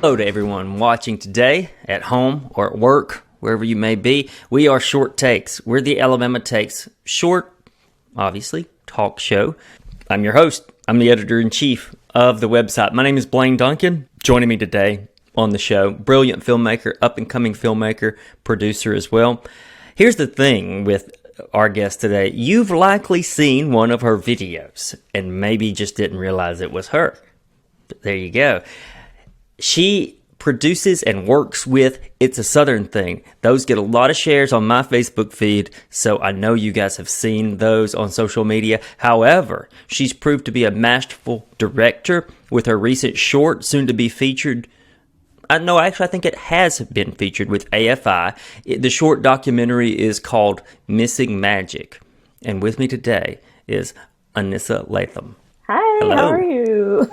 Hello to everyone watching today at home or at work, wherever you may be. We are Short Takes. We're the Alabama Takes short, obviously, talk show. I'm your host. I'm the editor-in-chief of the website. My name is Blaine Duncan. Joining me today on the show, brilliant filmmaker, up-and-coming filmmaker, producer as well. Here's the thing with our guest today. You've likely seen one of her videos and maybe just didn't realize it was her. But there you go. She produces and works with It's a Southern Thing. Those get a lot of shares on my Facebook feed, so I know you guys have seen those on social media. However, she's proved to be a masterful director with her recent short, soon to be featured. I think it has been featured with AFI. The short documentary is called Missing Magic. And with me today is Anissa Latham. Hi, Hello. How are you?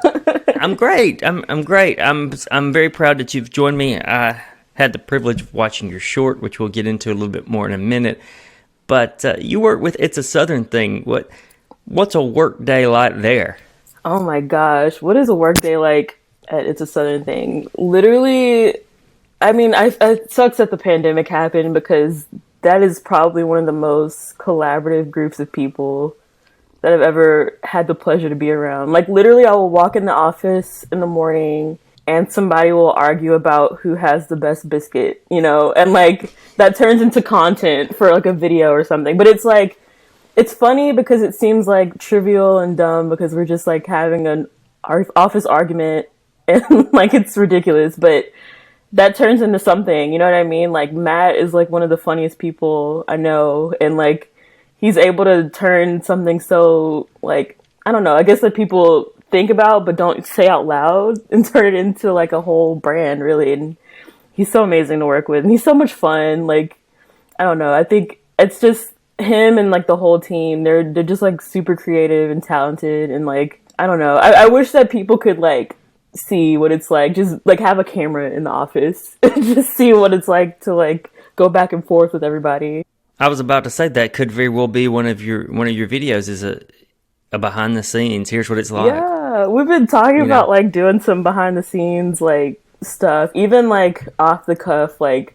I'm great. I'm great. I'm very proud that you've joined me. I had the privilege of watching your short, which we'll get into a little bit more in a minute. But you work with It's a Southern Thing. What's a work day like there? Oh my gosh, what is a work day like at It's a Southern Thing? Literally, I mean, it sucks that the pandemic happened because that is probably one of the most collaborative groups of people that I've ever had the pleasure to be around. Like, literally, I will walk in the office in the morning and somebody will argue about who has the best biscuit, and like that turns into content for like a video or something. But it's like, it's funny because it seems like trivial and dumb because we're just like having an office argument and like it's ridiculous, but that turns into something, you know what I mean? Like, Matt is like one of the funniest people I know, and like he's able to turn something so, like, I don't know, I guess that people think about but don't say out loud and turn it into like a whole brand, really. And he's so amazing to work with, and he's so much fun. Like, I don't know, I think it's just him and like the whole team. They're just like super creative and talented, and like, I don't know, I wish that people could like see what it's like, just like have a camera in the office and just see what it's like to like go back and forth with everybody. I was about to say that could very well be one of your videos is a behind the scenes. Here's what it's like. Yeah, we've been talking about like doing some behind the scenes like stuff, even like off the cuff, like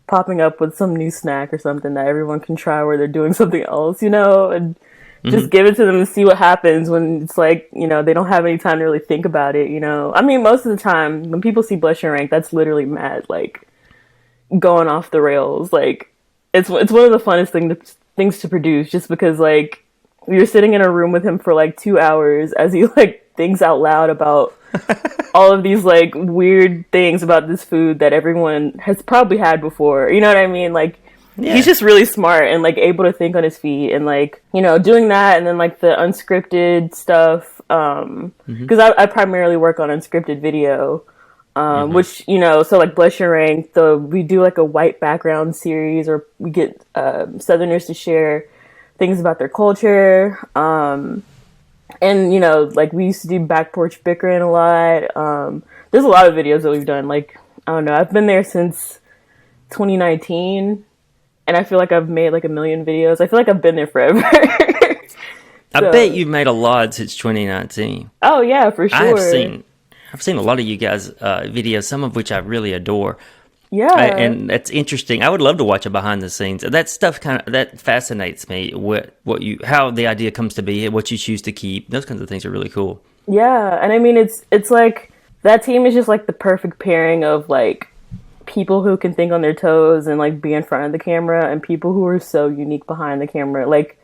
popping up with some new snack or something that everyone can try where they're doing something else, and just give it to them and see what happens when it's like, they don't have any time to really think about it, I mean, most of the time when people see Blush and Rank, that's literally mad, like going off the rails. Like, it's one of the funnest things to produce, just because like you're sitting in a room with him for like 2 hours as he like thinks out loud about all of these like weird things about this food that everyone has probably had before. You know what I mean? Like, yeah. He's just really smart and like able to think on his feet, and like, doing that, and then like the unscripted stuff. Because I primarily work on unscripted video. Which, so like Blush and Rank, we do like a white background series, or we get Southerners to share things about their culture. And, like we used to do back porch bickering a lot. There's a lot of videos that we've done. Like, I don't know, I've been there since 2019, and I feel like I've made like 1 million videos. I feel like I've been there forever. I bet you've made a lot since 2019. Oh yeah, for sure. I've seen a lot of you guys' videos, some of which I really adore. Yeah, and that's interesting. I would love to watch a behind the scenes. That stuff that fascinates me. How the idea comes to be, what you choose to keep. Those kinds of things are really cool. Yeah, and I mean, it's like that team is just like the perfect pairing of like people who can think on their toes and like be in front of the camera, and people who are so unique behind the camera. Like,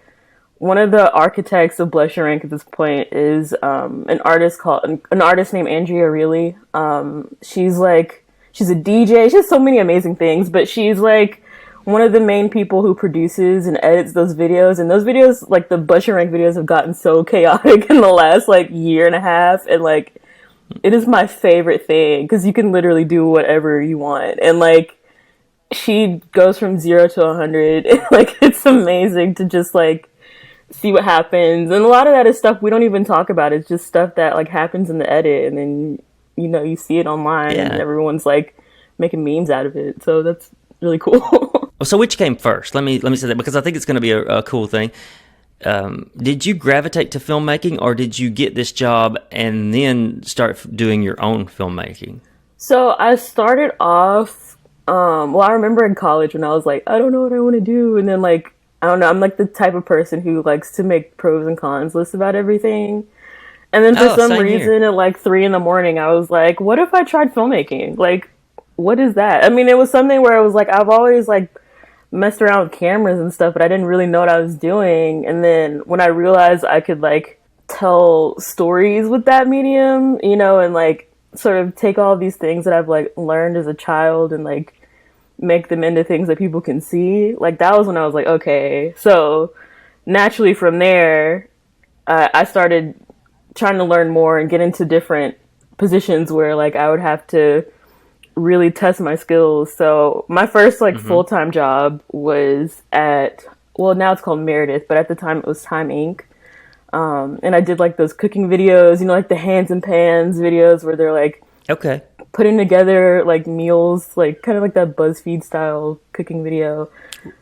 one of the architects of Blush and Rank at this point is an artist named Andrea Reilly. She's a DJ. She has so many amazing things, but she's like one of the main people who produces and edits those videos. And those videos, like the Blush and Rank videos, have gotten so chaotic in the last like year and a half, and like it is my favorite thing because you can literally do whatever you want, and like she goes from 0 to 100. Like, it's amazing to just like see what happens. And a lot of that is stuff we don't even talk about. It's just stuff that like happens in the edit, and then you see it online, and everyone's like making memes out of it. So that's really cool. So which came first? Let me say that, because I think it's going to be a cool thing. Did you gravitate to filmmaking, or did you get this job and then start doing your own filmmaking? So I started off, well, I remember in college when I was like, I don't know what I want to do. And then, like, I don't know, I'm like the type of person who likes to make pros and cons lists about everything. And then for some Same here. reason at like 3 in the morning, I was like, what if I tried filmmaking? Like, what is that? I mean, it was something where I was like, I've always like messed around with cameras and stuff, but I didn't really know what I was doing. And then when I realized I could like tell stories with that medium, you know, and like sort of take all these things that I've like learned as a child and like make them into things that people can see, like that was when I was like, okay. So naturally from there, I started trying to learn more and get into different positions where like I would have to really test my skills. So my first like full-time job was at, well, now it's called Meredith, but at the time it was Time Inc. And I did like those cooking videos, you know, like the hands and pans videos where they're like Okay. putting together like meals, like kind of like that BuzzFeed style cooking video.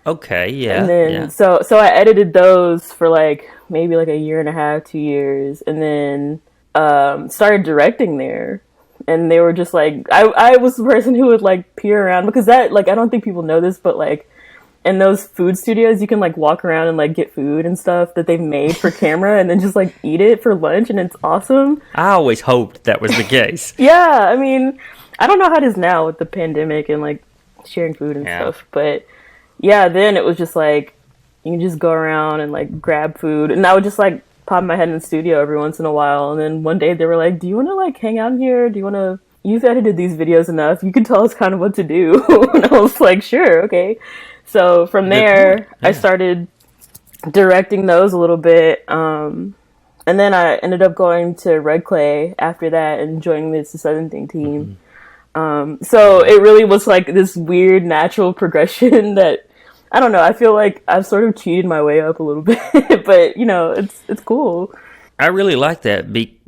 Okay. Yeah. And then Yeah. so I edited those for like maybe like a year and a half, 2 years, and then started directing there. And they were just like, I was the person who would like peer around, because that, like, I don't think people know this, but like in those food studios you can like walk around and like get food and stuff that they've made for camera and then just like eat it for lunch, and it's awesome. I always hoped that was the case. Yeah, I mean, I don't know how it is now with the pandemic and like sharing food and Yeah. stuff, but yeah, then it was just like you can just go around and like grab food, and I would just like pop my head in the studio every once in a while, and then one day they were like, do you want to like hang out here? Do you want to, you've edited these videos enough, you can tell us kind of what to do. And I was like, sure, okay. So from Good there point. I Yeah. started directing those a little bit, and then I ended up going to Red Clay after that and joining the Southern Thing team. So it really was like this weird natural progression that, I don't know, I feel like I've sort of cheated my way up a little bit, but you know, it's cool. I really like that.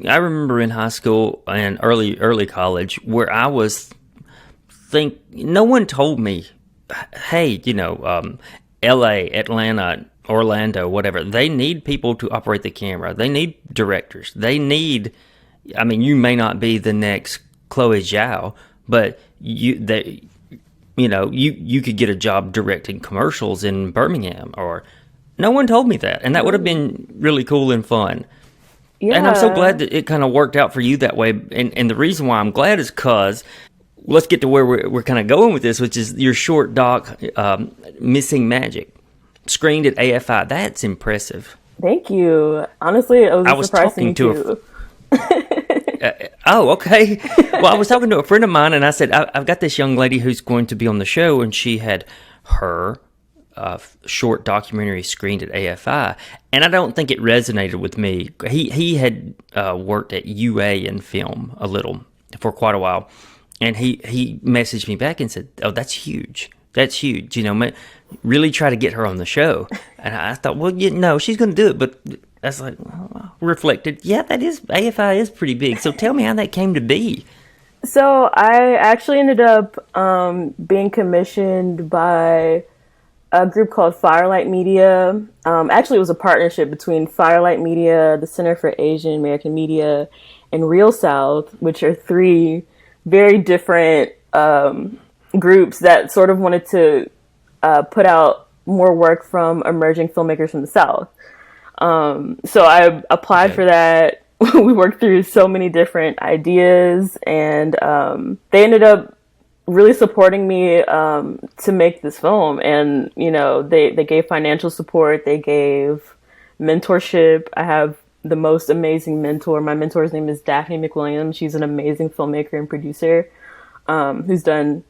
I remember in high school and early college where I was no one told me, hey, you know, L.A., Atlanta, Orlando, whatever, they need people to operate the camera. They need directors. They need, I mean, you may not be the next Chloe Zhao, but you could get a job directing commercials in Birmingham. Or no one told me that, and that would have been really cool and fun. Yeah. And I'm so glad that it kind of worked out for you that way. And the reason why I'm glad is because, let's get to where we're kind of going with this, which is your short doc, Missing Magic, screened at AFI. That's impressive. Thank you. Honestly, it was I a was surprise to me talking to too. Oh, okay. Well, I was talking to a friend of mine, and I said, I've got this young lady who's going to be on the show, and she had her short documentary screened at AFI, and I don't think it resonated with me. He had worked at UA in film a little for quite a while, and he messaged me back and said, "Oh, that's huge. That's huge. You know, really try to get her on the show." And I thought, well, she's going to do it, but I was like, reflected, yeah, that is, AFI is pretty big. So tell me how that came to be. So I actually ended up being commissioned by a group called Firelight Media. Actually, it was a partnership between Firelight Media, the Center for Asian American Media, and Real South, which are three very different groups that sort of wanted to put out more work from emerging filmmakers from the South. So I applied for that. We worked through so many different ideas, and they ended up really supporting me to make this film. And, you know, they gave financial support. They gave mentorship. I have the most amazing mentor. My mentor's name is Daphne McWilliams. She's an amazing filmmaker and producer who's done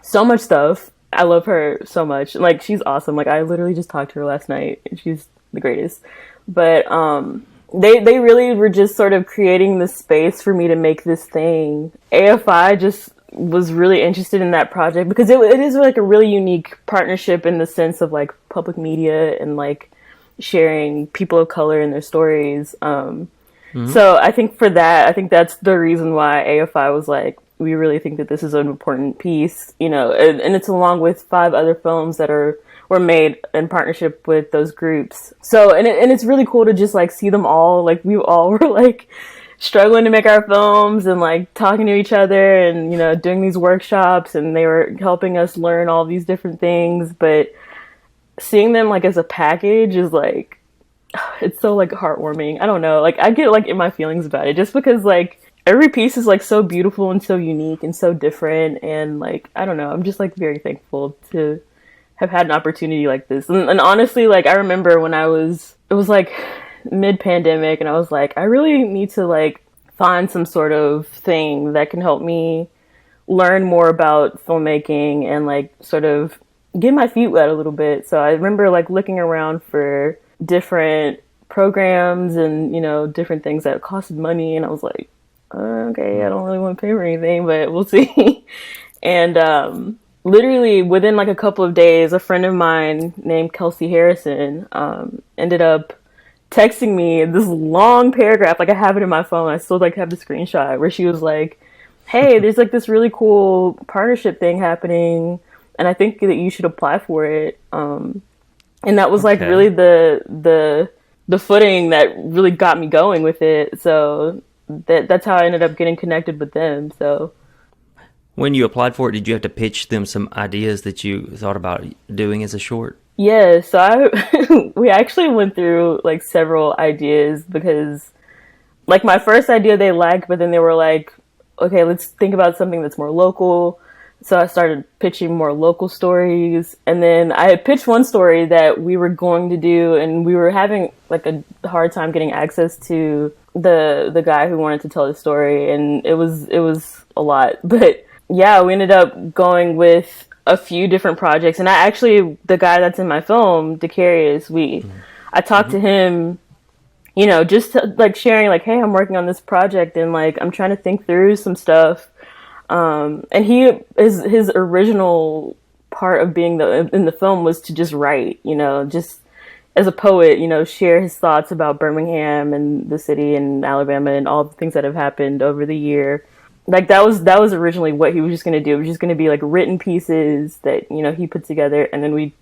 so much stuff. I love her so much. Like, she's awesome. Like, I literally just talked to her last night, and she's the greatest. But they really were just sort of creating the space for me to make this thing. AFI just was really interested in that project because it is like a really unique partnership in the sense of like public media and like sharing people of color and their stories. So I think for that, I think that's the reason why AFI was like, we really think that this is an important piece, you know, and it's along with 5 other films that were made in partnership with those groups. So, and it's really cool to just like see them all, like we all were like struggling to make our films and like talking to each other and, you know, doing these workshops, and they were helping us learn all these different things. But seeing them like as a package is like, it's so like heartwarming. I don't know. Like I get like in my feelings about it just because like every piece is like so beautiful and so unique and so different. And like, I don't know, I'm just like very thankful to have had an opportunity like this. And honestly, like I remember when it was like mid-pandemic, and I was like, I really need to like find some sort of thing that can help me learn more about filmmaking and like sort of get my feet wet a little bit. So I remember like looking around for different programs and, you know, different things that costed money, and I was like, okay, I don't really want to pay for anything, but we'll see. And literally within like a couple of days, a friend of mine named Kelsey Harrison ended up texting me this long paragraph. Like I have it in my phone. I still like have the screenshot where she was like, hey, there's like this really cool partnership thing happening, and I think that you should apply for it. And that was like really the footing that really got me going with it. So that's how I ended up getting connected with them. So when you applied for it, did you have to pitch them some ideas that you thought about doing as a short? yeah, so we actually went through like several ideas, because like my first idea they liked, but then they were like, okay, let's think about something that's more local. So I started pitching more local stories, and then I had pitched one story that we were going to do, and we were having like a hard time getting access to the guy who wanted to tell the story, and it was a lot. But yeah, we ended up going with a few different projects, and the guy that's in my film, Decarious, I talked to him, you know, just to, like sharing like, hey, I'm working on this project and like I'm trying to think through some stuff. And his original part of being in the film was to just write, you know, just as a poet, you know, share his thoughts about Birmingham and the city and Alabama and all the things that have happened over the year. Like that was originally what he was just going to do. It was just going to be like written pieces that, you know, he put together, and then we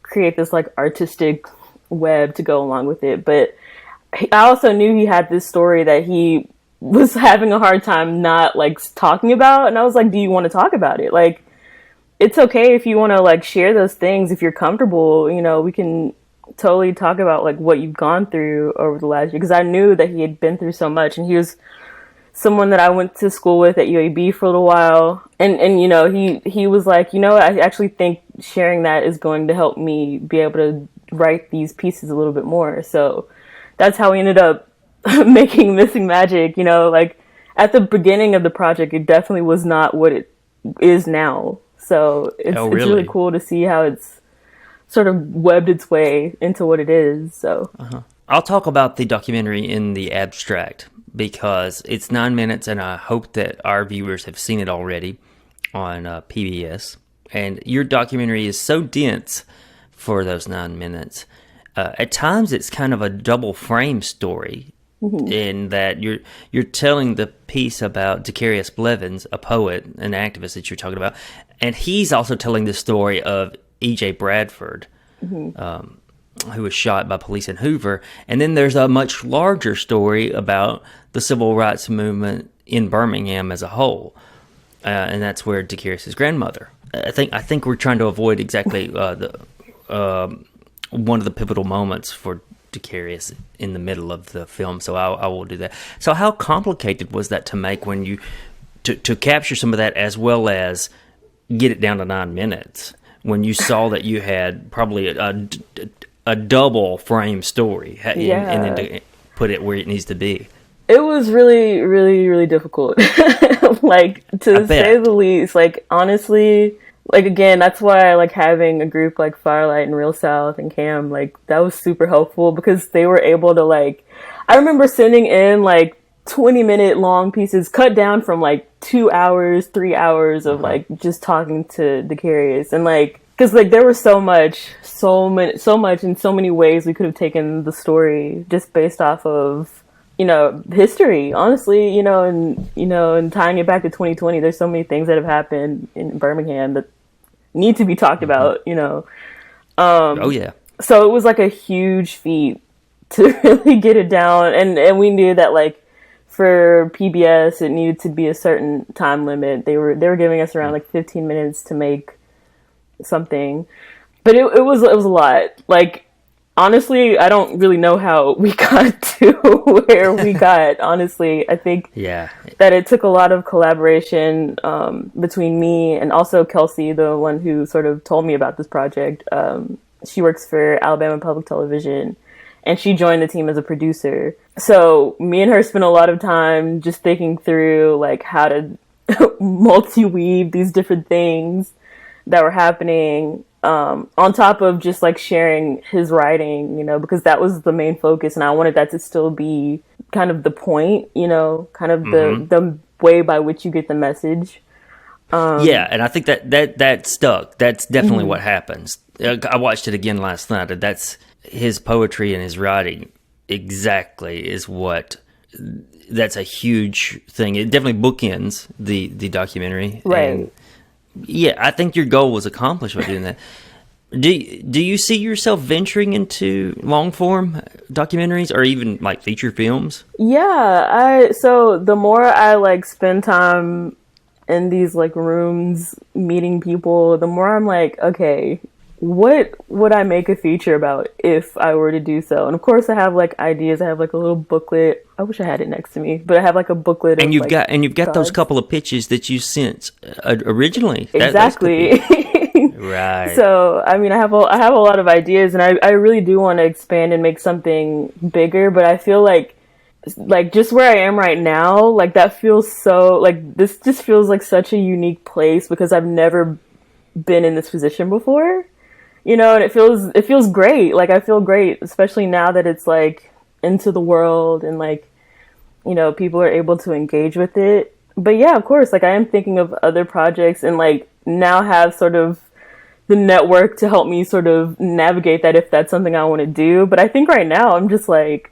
create this like artistic web to go along with it. But I also knew he had this story that he was having a hard time not like talking about, and I was like, do you want to talk about it? Like, it's okay if you want to like share those things, if you're comfortable, you know, we can totally talk about like what you've gone through over the last year, because I knew that he had been through so much, and he was someone that I went to school with at UAB for a little while, and you know, he was like, you know, I actually think sharing that is going to help me be able to write these pieces a little bit more. So that's how we ended up making Missing Magic. You know, like at the beginning of the project, it definitely was not what it is now. So it's really cool to see how it's sort of webbed its way into what it is. So I'll talk about the documentary in the abstract because it's 9 minutes, and I hope that our viewers have seen it already on PBS. And your documentary is so dense for those 9 minutes. At times, it's kind of a double frame story. Mm-hmm. In that you're telling the piece about Decarious Blevins, a poet, an activist that you're talking about, and he's also telling the story of E.J. Bradford, who was shot by police in Hoover. And then there's a much larger story about the civil rights movement in Birmingham as a whole, and that's where Decarious's grandmother. I think we're trying to avoid exactly one of the pivotal moments for Decarious in the middle of the film, so I will do that. So how complicated was that to make when you to capture some of that as well as get it down to 9 minutes when you saw that you had probably a double frame story and then to put it where it needs to be? It was really, really, really difficult. Like, to say the least. Like, honestly, like, again, that's why I like having a group like Firelight and Real South and Cam. Like, that was super helpful because they were able to like, I remember sending in like 20-minute long pieces cut down from like 2 hours, 3 hours of like just talking to Decarious, and like, because like there was so much in so many ways we could have taken the story just based off of, you know, history, honestly, you know, and tying it back to 2020, there's so many things that have happened in Birmingham that need to be talked about, you know. So it was like a huge feat to really get it down, and we knew that like for PBS, it needed to be a certain time limit. They were giving us around like 15 minutes to make something, but it was a lot. Like, honestly, I don't really know how we got to where we got. Honestly, I think that it took a lot of collaboration between me and also Kelsey, the one who sort of told me about this project. She works for Alabama Public Television, and she joined the team as a producer. So me and her spent a lot of time just thinking through like how to multi-weave these different things that were happening, on top of just like sharing his writing, you know, because that was the main focus, and I wanted that to still be kind of the point, you know, kind of the way by which you get the message. And I think that stuck. That's definitely what happens. I watched it again last night, and that's his poetry and his writing exactly is what. That's a huge thing. It definitely bookends the documentary, right? And yeah, I think your goal was accomplished by doing that. Do you see yourself venturing into long form documentaries or even like feature films? Yeah, so the more I like spend time in these like rooms meeting people, the more I'm like, okay, what would I make a feature about if I were to do so? And of course I have like ideas. I have like a little booklet. I wish I had it next to me, but I have like a booklet. And you've got those couple of pitches that you sent originally. Exactly. Right. So I mean, I have a lot of ideas, and I really do want to expand and make something bigger. But I feel like just where I am right now, like that feels so like this just feels like such a unique place because I've never been in this position before. You know, and it feels great. Like, I feel great, especially now that it's like into the world and like, you know, people are able to engage with it. But yeah, of course, like I am thinking of other projects and like now have sort of the network to help me sort of navigate that if that's something I want to do. But I think right now I'm just like,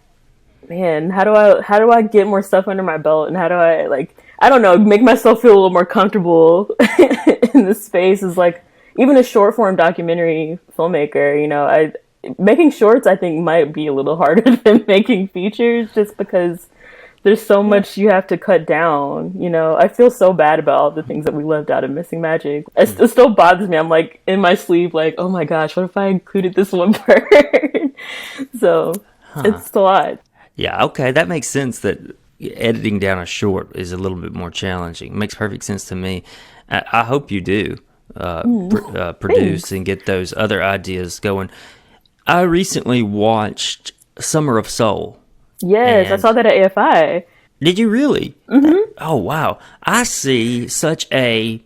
man, how do I get more stuff under my belt, and how do I like, I don't know, make myself feel a little more comfortable in this space is like, even a short form documentary filmmaker, you know, making shorts I think might be a little harder than making features just because there's so much you have to cut down, you know. I feel so bad about all the things that we left out of Missing Magic. It still bothers me. I'm like in my sleep like, oh my gosh, what if I included this one part? So it's a lot. Yeah, okay, that makes sense that editing down a short is a little bit more challenging. It makes perfect sense to me. I hope you do. Produce Thanks. and get those other ideas going. I recently watched Summer of Soul. Yes, I saw that at AFI. Did you really? Mm-hmm. Oh wow! I see such a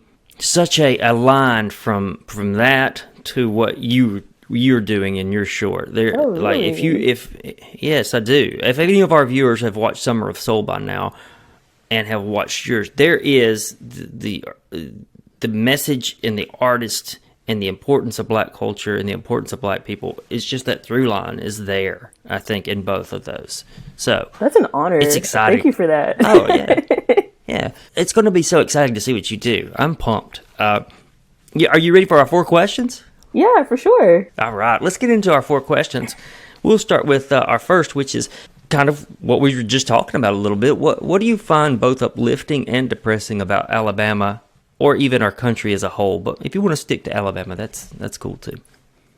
line from that to what you're doing in your short. There, Oh, really? Like yes, I do. If any of our viewers have watched Summer of Soul by now and have watched yours, there is the message and the artist and the importance of black culture and the importance of black people. It's just that through line is there, I think, in both of those. So That's an honor. it's exciting. Thank you for that. Oh yeah, yeah. It's going to be so exciting to see what you do. I'm pumped. Yeah, are you ready for our 4 questions? Yeah, for sure. All right, let's get into our 4 questions. We'll start with our first, which is kind of what we were just talking about a little bit. What do you find both uplifting and depressing about Alabama, or even our country as a whole? But if you want to stick to Alabama, that's cool too.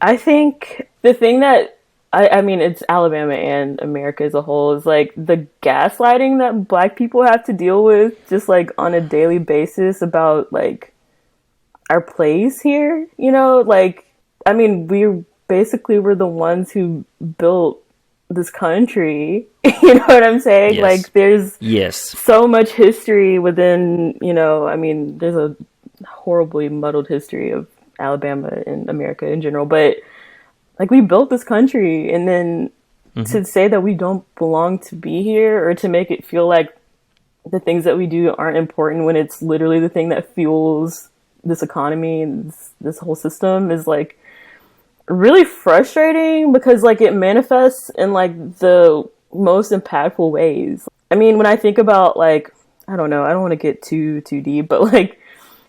I think the thing that, I mean, it's Alabama and America as a whole, is like the gaslighting that black people have to deal with just like on a daily basis about like our place here, you know? Like, I mean, we basically were the ones who built this country. You know what I'm saying? Yes. Like, there's Yes. so much history within, you know, I mean, there's a horribly muddled history of Alabama and America in general, but like we built this country, and then to say that we don't belong to be here, or to make it feel like the things that we do aren't important when it's literally the thing that fuels this economy and this whole system, is like really frustrating, because like it manifests in like the most impactful ways. I mean, when I think about like, I don't know, I don't want to get too deep, but like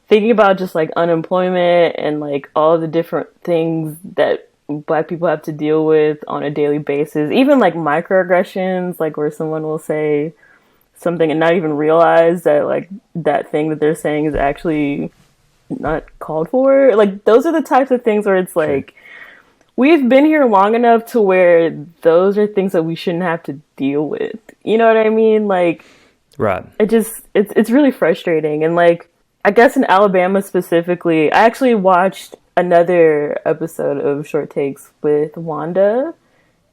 thinking about just like unemployment and like all the different things that black people have to deal with on a daily basis, even like microaggressions, like where someone will say something and not even realize that like that thing that they're saying is actually not called for. Like those are the types of things where it's like we've been here long enough to where those are things that we shouldn't have to deal with. You know what I mean? Like, right. It's really frustrating. And like, I guess in Alabama specifically, I actually watched another episode of Short Takes with Wanda,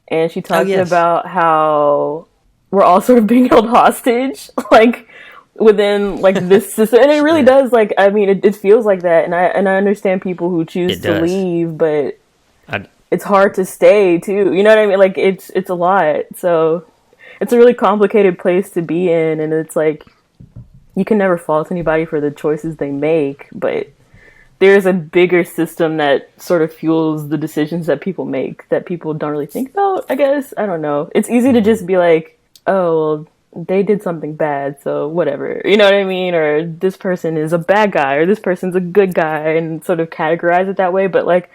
and she talked about how we're all sort of being held hostage, like within like this system. And it really does. Like, I mean, it feels like that. And I understand people who choose to leave, but it's hard to stay too. You know what I mean? Like it's a lot. So it's a really complicated place to be in. And it's like, you can never fault anybody for the choices they make, but there's a bigger system that sort of fuels the decisions that people make that people don't really think about, I guess. I don't know. It's easy to just be like, oh, well, they did something bad, so whatever. You know what I mean? Or this person is a bad guy, or this person's a good guy, and sort of categorize it that way. But like,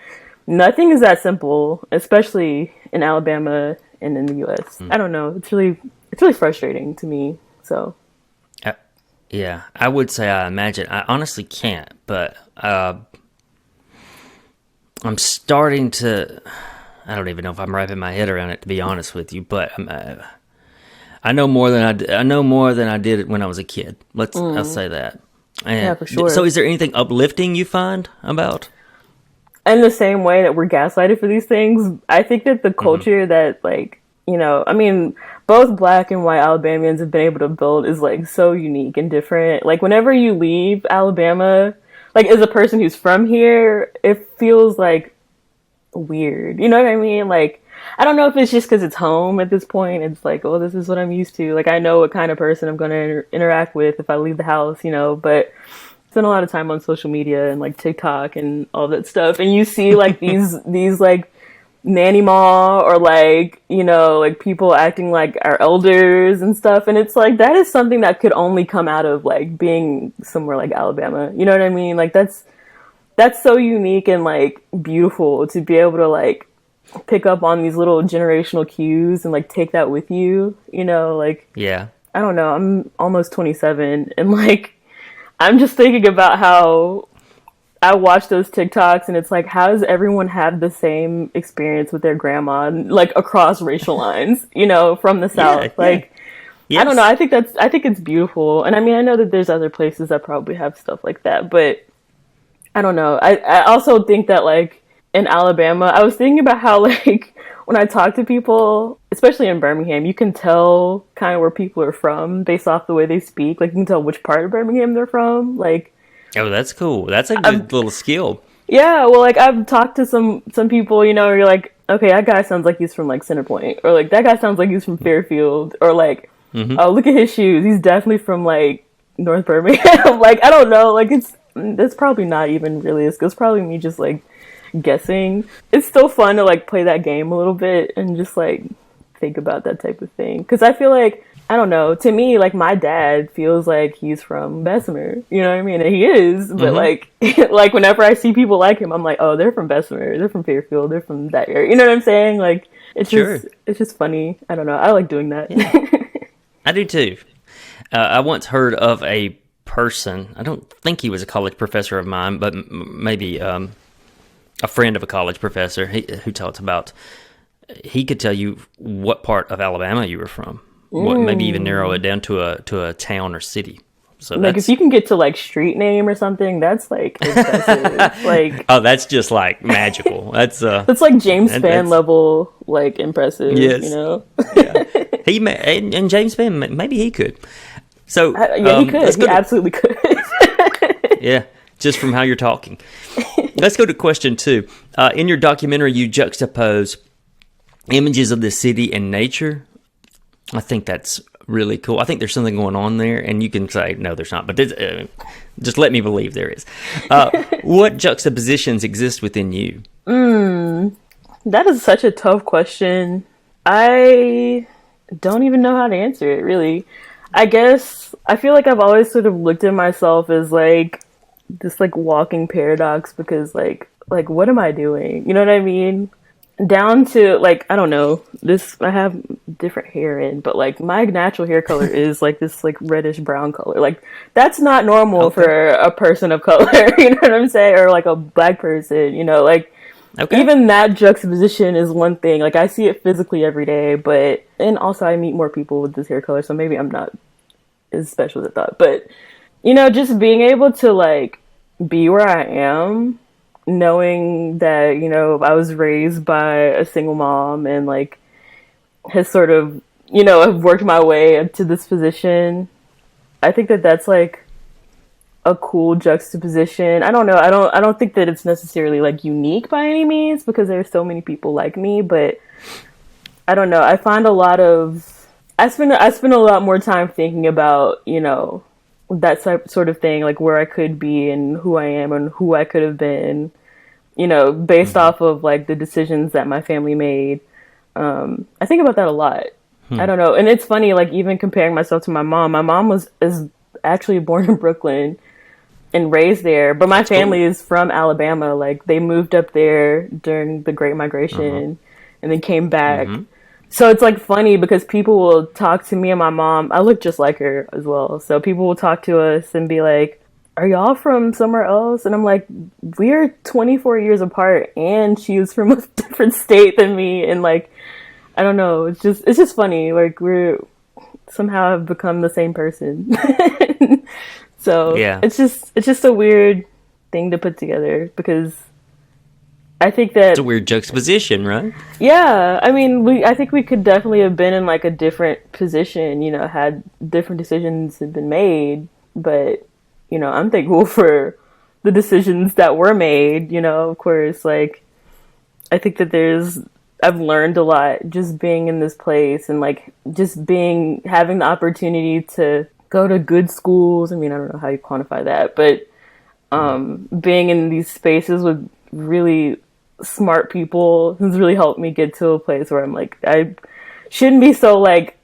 nothing is that simple, especially in Alabama and in the U.S. I don't know. It's really frustrating to me. So. Yeah, I would say I imagine. I honestly can't, but I'm starting to. I don't even know if I'm wrapping my head around it, to be honest with you. But I know more than I did when I was a kid. I'll say that. And yeah, for sure. So, is there anything uplifting you find about? In the same way that we're gaslighted for these things, I think that the culture that, like, you know, I mean, both Black and white Alabamians have been able to build is like so unique and different. Like whenever you leave Alabama, like as a person who's from here, it feels like weird. You know what I mean? Like, I don't know if it's just because it's home at this point. It's like, oh, this is what I'm used to. Like, I know what kind of person I'm going to interact with if I leave the house, you know, but I spend a lot of time on social media and like TikTok and all that stuff. And you see like these like nanny ma or like, you know, like people acting like our elders and stuff. And it's like, that is something that could only come out of like being somewhere like Alabama. You know what I mean? Like that's so unique and like beautiful to be able to like pick up on these little generational cues and like take that with you, you know, like, yeah, I don't know. I'm almost 27 and like, I'm just thinking about how I watch those TikToks and it's like, how does everyone have the same experience with their grandma, like across racial lines, you know, from the South? Yeah, like, yes. I don't know. I think it's beautiful. And I mean, I know that there's other places that probably have stuff like that, but I don't know. I also think that like in Alabama, I was thinking about how like when I talk to people, especially in Birmingham, you can tell kind of where people are from based off the way they speak. Like you can tell which part of Birmingham they're from. Like, oh, that's cool. That's a good little skill. Yeah, well, like I've talked to some people, you know, where you're like, okay, that guy sounds like he's from like Centerpoint, or like that guy sounds like he's from Fairfield, or like, oh, look at his shoes, he's definitely from like North Birmingham. Like, I don't know, like that's probably not even really. It's probably me just like guessing. It's still fun to like play that game a little bit and just like think about that type of thing, because I feel like, I don't know, to me, like my dad feels like he's from Bessemer, you know what I mean? And he is, but like like whenever I see people like him, I'm like, oh, they're from Bessemer, they're from Fairfield, they're from that area, you know what I'm saying? Like it's just funny. I don't know, I like doing that. Yeah. I do too. I once heard of a person, I don't think he was a college professor of mine, but maybe a friend of a college professor who talked about, he could tell you what part of Alabama you were from. Maybe even narrow it down to a town or city. So like if you can get to like street name or something, that's like impressive. Like, oh, that's just like magical. That's like James Spann level, like impressive. Yes. You know. Yeah. And James Spann, maybe he could. So yeah, he could. He absolutely could. Yeah, just from how you're talking. Let's go to question 2. In your documentary, you juxtapose images of the city and nature. I think that's really cool. I think there's something going on there, and you can say, no, there's not, but just let me believe there is. What juxtapositions exist within you? That is such a tough question. I don't even know how to answer it, really. I guess I feel like I've always sort of looked at myself as like this like walking paradox, because like what am I doing? You know what I mean? down to like, I don't know, this, I have different hair in, but like my natural hair color is like this like reddish brown color. Like that's not normal for a person of color, you know what I'm saying? Or like a black person, you know, like even that juxtaposition is one thing. Like I see it physically every day, but, and also I meet more people with this hair color, so maybe I'm not as special as I thought. But, you know, just being able to like be where I am, knowing that, you know, I was raised by a single mom and like has sort of, you know, have worked my way into this position. I think that that's like a cool juxtaposition. I don't know. I don't think that it's necessarily like unique by any means because there's so many people like me, but I don't know. I find a lot of, I spend a lot more time thinking about, you know, that sort of thing, like where I could be and who I am and who I could have been, you know, based off of like the decisions that my family made. I think about that a lot. I don't know. And it's funny, like even comparing myself to my mom is actually born in Brooklyn and raised there, but my family is from Alabama. Like they moved up there during the Great Migration and then came back. So it's like funny because people will talk to me and my mom. I look just like her as well. So people will talk to us and be like, are y'all from somewhere else? And I'm like, we're 24 years apart and she was from a different state than me. And like, I don't know. It's just funny. Like we're somehow have become the same person. So yeah, it's just a weird thing to put together because I think that it's a weird juxtaposition, right? Yeah, I mean, I think we could definitely have been in like a different position, you know, had different decisions had been made. But, you know, I'm thankful for the decisions that were made, you know, of course. Like, I think that I've learned a lot just being in this place and like just having the opportunity to go to good schools. I mean, I don't know how you quantify that, but being in these spaces with really smart people has really helped me get to a place where I'm like, I shouldn't be so like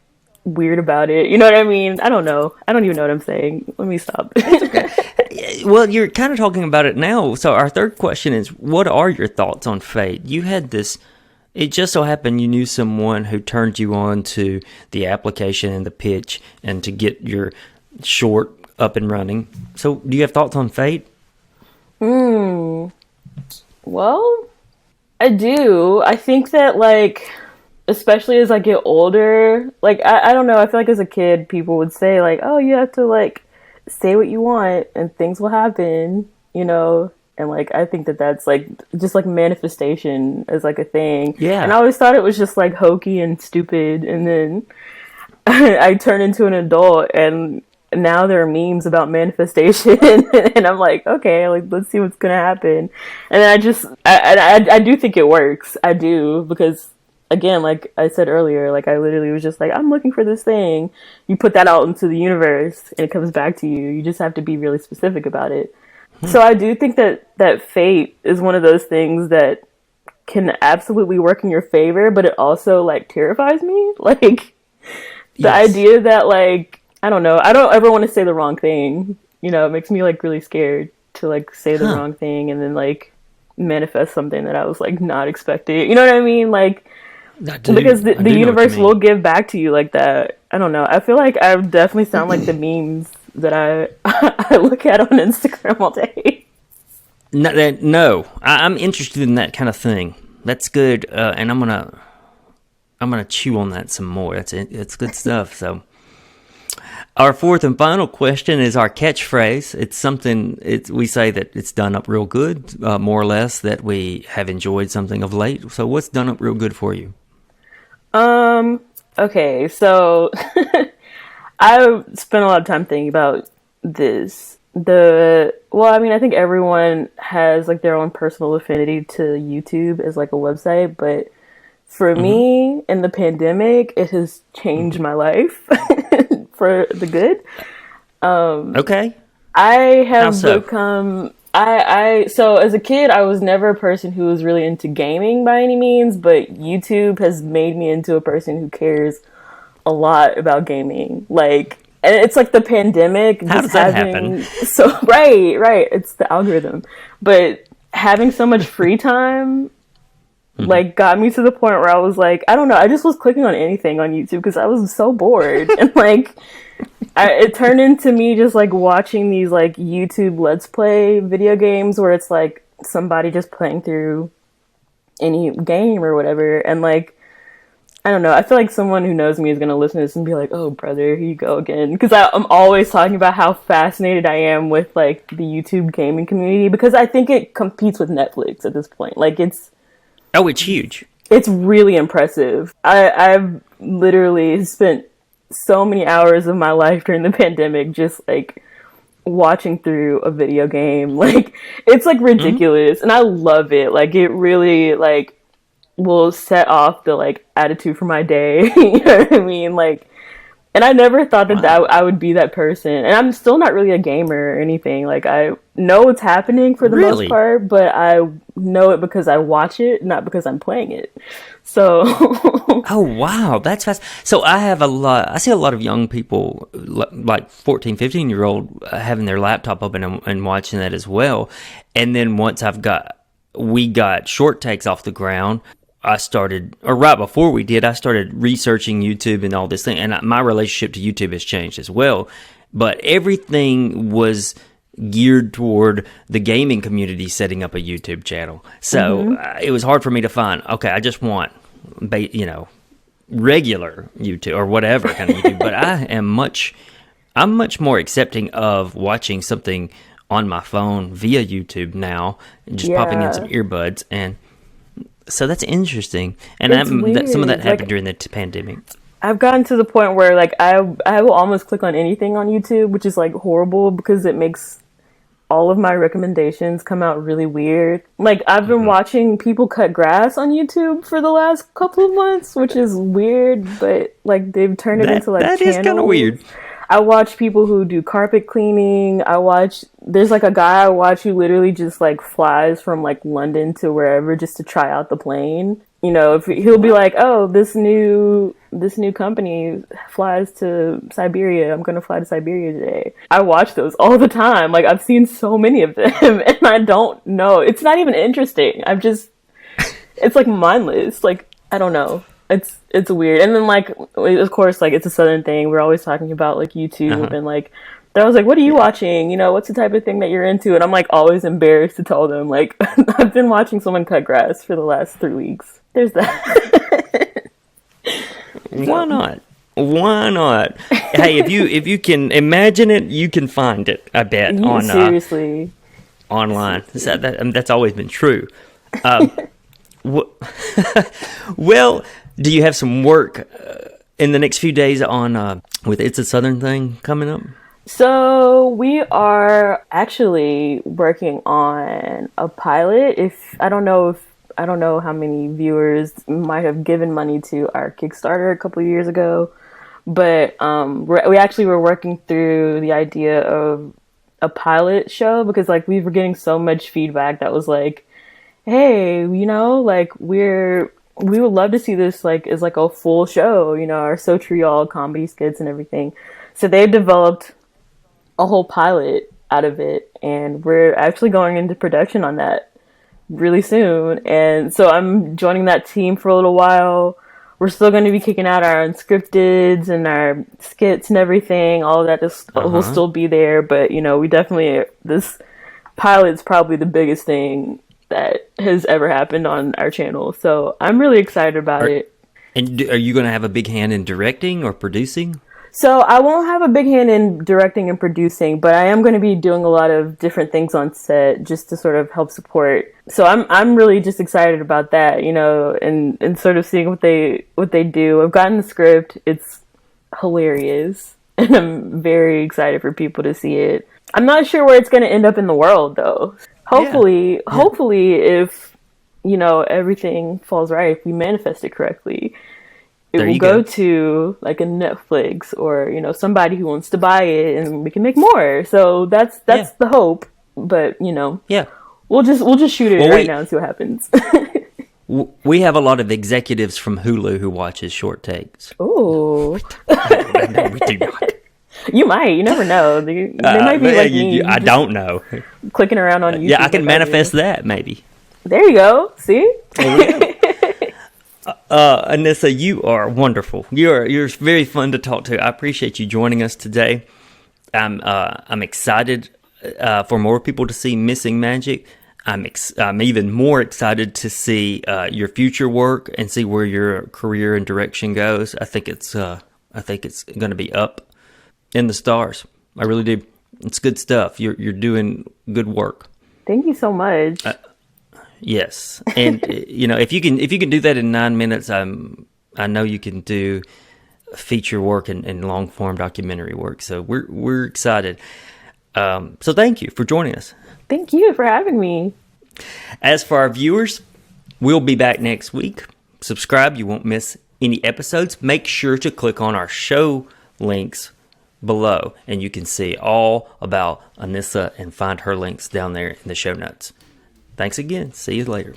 weird about it. You know what I mean? I don't know. I don't even know what I'm saying. Let me stop. Well, you're kind of talking about it now. So our third question is, what are your thoughts on fate? You had this, it just so happened you knew someone who turned you on to the application and the pitch and to get your short up and running. So do you have thoughts on fate? Well, I do. I think that, like, especially as I get older, like, I don't know, I feel like as a kid, people would say, like, oh, you have to, like, say what you want and things will happen, you know? And, like, I think that that's, like, just, like, manifestation is, like, a thing. Yeah. And I always thought it was just, like, hokey and stupid. And then I turn into an adult and now there are memes about manifestation and I'm like, okay, like let's see what's gonna happen. And then I do think it works. I do, because again, like I said earlier, like I literally was just like, I'm looking for this thing. You put that out into the universe and it comes back to you. You just have to be really specific about it. So I do think that fate is one of those things that can absolutely work in your favor, but it also like terrifies me. Like the idea that like, I don't know. I don't ever want to say the wrong thing. You know, it makes me like really scared to like say the wrong thing and then like manifest something that I was like not expecting. You know what I mean? Like, because the universe will give back to you like that. I don't know. I feel like I definitely sound like the memes that I look at on Instagram all day. No, I'm interested in that kind of thing. That's good, and I'm gonna chew on that some more. It's good stuff. So. Our fourth and final question is our catchphrase. It's something we say that it's done up real good, more or less, that we have enjoyed something of late. So what's done up real good for you? Okay, so I spent a lot of time thinking about this. I think everyone has like their own personal affinity to YouTube as like a website, but for me in the pandemic, it has changed my life for the good. Okay. I have become, so as a kid, I was never a person who was really into gaming by any means, but YouTube has made me into a person who cares a lot about gaming. Like, and it's like the pandemic. How does that happen? So, right. It's the algorithm. But having so much free time like got me to the point where I was like, I don't know, I just was clicking on anything on YouTube because I was so bored. And like it turned into me just like watching these like YouTube Let's Play video games where it's like somebody just playing through any game or whatever. And like, I don't know, I feel like someone who knows me is going to listen to this and be like, oh brother, here you go again. Because I'm always talking about how fascinated I am with like the YouTube gaming community, because I think it competes with Netflix at this point. Like it's huge. It's really impressive. I've literally spent so many hours of my life during the pandemic just like watching through a video game. Like it's like ridiculous, and I love it. Like it really like will set off the like attitude for my day. You know what I mean? Like, and I never thought that I would be that person. And I'm still not really a gamer or anything. Like I know what's happening for the most part, but I know it because I watch it, not because I'm playing it. So oh wow, that's fast. So I see a lot of young people like 14, 15-year-old having their laptop open and watching that as well. And then once we got short takes off the ground, right before we did, I started researching YouTube and all this thing, and my relationship to YouTube has changed as well. But everything was geared toward the gaming community setting up a YouTube channel. So it was hard for me to find, okay, I just want, regular YouTube or whatever kind of YouTube. But I'm much more accepting of watching something on my phone via YouTube now, and just popping in some earbuds. And so that's interesting. And some of that happened during the pandemic. I've gotten to the point where like I will almost click on anything on YouTube, which is like horrible because it makes all of my recommendations come out really weird. Like I've been watching people cut grass on YouTube for the last couple of months, which is weird, but like they've turned it into like that channels. is kind of weird. I watch people who do carpet cleaning. There's like a guy I watch who literally just like flies from like London to wherever just to try out the plane. You know, if he'll be like, oh, this new company flies to Siberia. I'm going to fly to Siberia today. I watch those all the time. Like I've seen so many of them and I don't know. It's not even interesting. It's like mindless. Like, I don't know. It's weird. And then like, of course, like it's a Southern thing. We're always talking about like YouTube and like, I was like, what are you watching? You know, what's the type of thing that you're into? And I'm like always embarrassed to tell them like, I've been watching someone cut grass for the last 3 weeks. There's that. Why not? Hey, if you can imagine it, you can find it, I bet. Seriously. Online. That's always been true. Well, do you have some work in the next few days on with It's a Southern Thing coming up? So we are actually working on a pilot. I don't know how many viewers might have given money to our Kickstarter a couple of years ago, but we actually were working through the idea of a pilot show because like we were getting so much feedback that was like, hey, you know, like we would love to see this like as like a full show, you know, our So True Y'all comedy skits and everything. So they developed a whole pilot out of it, and we're actually going into production on that really soon. And so I'm joining that team for a little while. We're still going to be kicking out our unscripteds and our skits and everything. All of that will still be there, but you know, this pilot's probably the biggest thing that has ever happened on our channel. So I'm really excited about it. And are you going to have a big hand in directing or producing? So I won't have a big hand in directing and producing, but I am going to be doing a lot of different things on set just to sort of help support. So I'm really just excited about that, you know, and sort of seeing what they do. I've gotten the script. It's hilarious, and I'm very excited for people to see it. I'm not sure where it's going to end up in the world, though. Hopefully, if, you know, everything falls right, if we manifest it correctly, it will go to like a Netflix or, you know, somebody who wants to buy it and we can make more. So that's the hope. But, you know, we'll just shoot it right now and see what happens. We have a lot of executives from Hulu who watches short takes. Oh. No, we do not. You might. You never know. They might be like me. I don't know. Clicking around on YouTube. Yeah, I can manifest that, maybe. There you go. See? Anissa, you are wonderful. You're very fun to talk to. I appreciate you joining us today. I'm excited for more people to see Missing Magic. I'm even more excited to see your future work and see where your career and direction goes. I think it's going to be up in the stars. I really do. It's good stuff. You're doing good work. Thank you so much. Yes, and if you can do that in 9 minutes, I know you can do feature work and long form documentary work. So we're excited. So thank you for joining us. Thank you for having me. As for our viewers, we'll be back next week. Subscribe, you won't miss any episodes. Make sure to click on our show links below, and you can see all about Anissa and find her links down there in the show notes. Thanks again. See you later.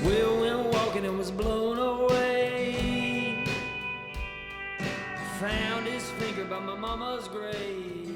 Will went walking and was blown away. Found his finger by my mama's grave.